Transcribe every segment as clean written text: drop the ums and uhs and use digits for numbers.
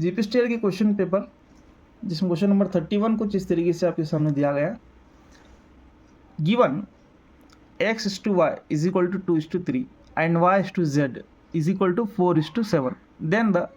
जीपीएसटीआर के question paper जिसमें question number 31 कुछ इस तरीके से आपके सामने दिया गया। Given x/y is equal to 2:3 and y/z is equal to 4:7, then the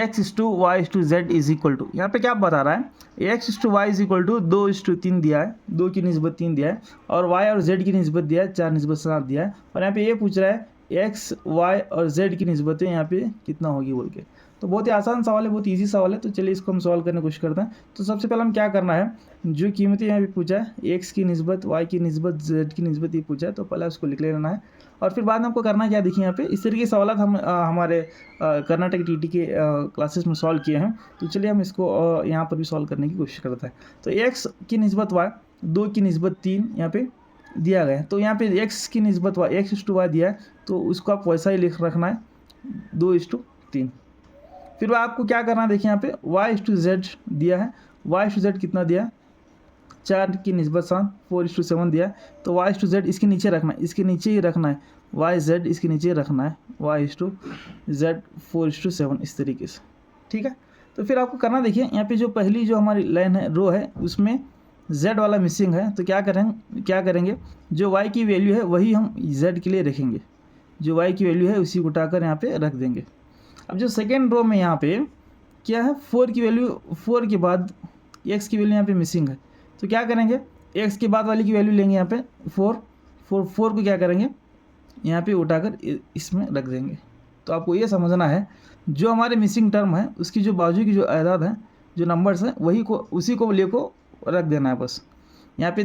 x/y/z is equal to, यहाँ पे क्या बता रहा है, x/y is equal to 2:3 दिया है, 2 की निस्बत 3 दिया है, और y और z की निस्बत दिया है 4:7 दिया है, और यहाँ पे ये पूछ रहा है x, y और z की निस्बतें यहाँ पे कितना होगी बोल के। तो बहुत ही आसान सवाल है, बहुत ईजी सवाल है। तो चलिए इसको हम सॉल्व करने की कोशिश करते हैं। तो सबसे पहले हम क्या करना है, जो कीमतें यहाँ पे पूछा है, x की निस्बत, y की निस्बत, z की निस्बत ये पूछा है, तो पहले उसको लिख लेना है। और फिर बाद में आपको करना क्या, देखिए यहाँ पे इस तरीके के सवाल हम हमारे कर्नाटक टीटी के क्लासेस में सॉल्व किए हैं। तो चलिए हम इसको यहाँ पर भी सॉल्व करने की कोशिश करते हैं। तो x की निस्बत y, 2 की निस्बत 3 यहाँ पे दिया गया है। तो यहाँ पे x की निस्बत y, x/y दिया है, तो उसको आप वैसा ही लिख रखना है 2:3। फिर आपको क्या करना है, देखिए यहाँ पे y/z दिया है, y/z कितना दिया है, 4 की निस्बत 7, 4:7 दिया है। तो y/z इसके नीचे रखना है, इसके नीचे ही रखना है, yz इसके नीचे रखना है, y/z 4:7 इस तरीके से, ठीक है। तो फिर आपको करना, देखिए यहाँ पे जो पहली जो हमारी लाइन है, रो है, उसमें z वाला मिसिंग है। तो क्या करेंगे, जो y की वैल्यू है वही हम z के लिए रखेंगे, जो y की वैल्यू है उसी को उठाकर यहाँ पे रख देंगे। अब जो सेकेंड रो में यहाँ पे क्या है, 4 की वैल्यू, 4 के बाद x की वैल्यू यहाँ पे मिसिंग है। तो क्या करेंगे, x के बाद वाली की वैल्यू लेंगे यहाँ पे 4 को क्या करेंगे, यहाँ पे उठाकर इसमें रख देंगे। तो आपको ये समझना है, जो हमारे मिसिंग टर्म है उसकी जो बाजू की जो आदाद है, जो नंबर्स हैं, उसी को लेको रख देना है बस। यहाँ पे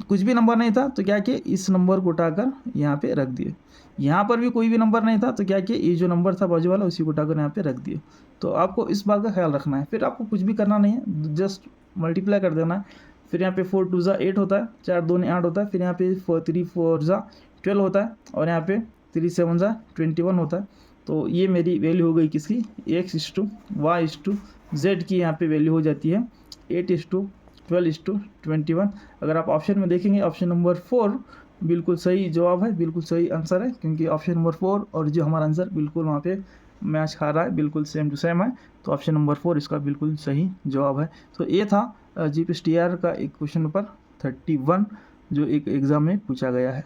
कुछ भी नंबर नहीं था तो क्या किए, इस नंबर को उठाकर यहाँ पे रख दिए। यहाँ पर भी कोई भी नंबर नहीं था तो क्या किए, ये जो नंबर था बाजू वाला उसी को उठाकर यहाँ पे रख दिए। तो आपको इस बात का ख्याल रखना है। फिर आपको कुछ भी करना नहीं है, जस्ट मल्टीप्लाई कर देना है। फिर यहाँ पे 4 2 8 होता है, 4 2 8 होता है, फिर यहाँ पे 3 4 12 होता है, और यहाँ पे 3 7 21 होता है। तो ये मेरी वैल्यू हो गई किसकी, x/y/z की यहाँ पे वैल्यू हो जाती है 8:12:21। अगर आप ऑप्शन में देखेंगे, ऑप्शन नंबर 4 बिल्कुल सही जवाब है, बिल्कुल सही आंसर है, क्योंकि ऑप्शन नंबर 4 और जो हमारा आंसर बिल्कुल वहाँ पे मैच खा रहा है, बिल्कुल सेम टू सेम है। तो ऑप्शन नंबर 4 इसका बिल्कुल सही जवाब है। तो ये था जीपीएसटीआर का एक क्वेश्चन नंबर 31 जो एक एग्ज़ाम में पूछा गया है।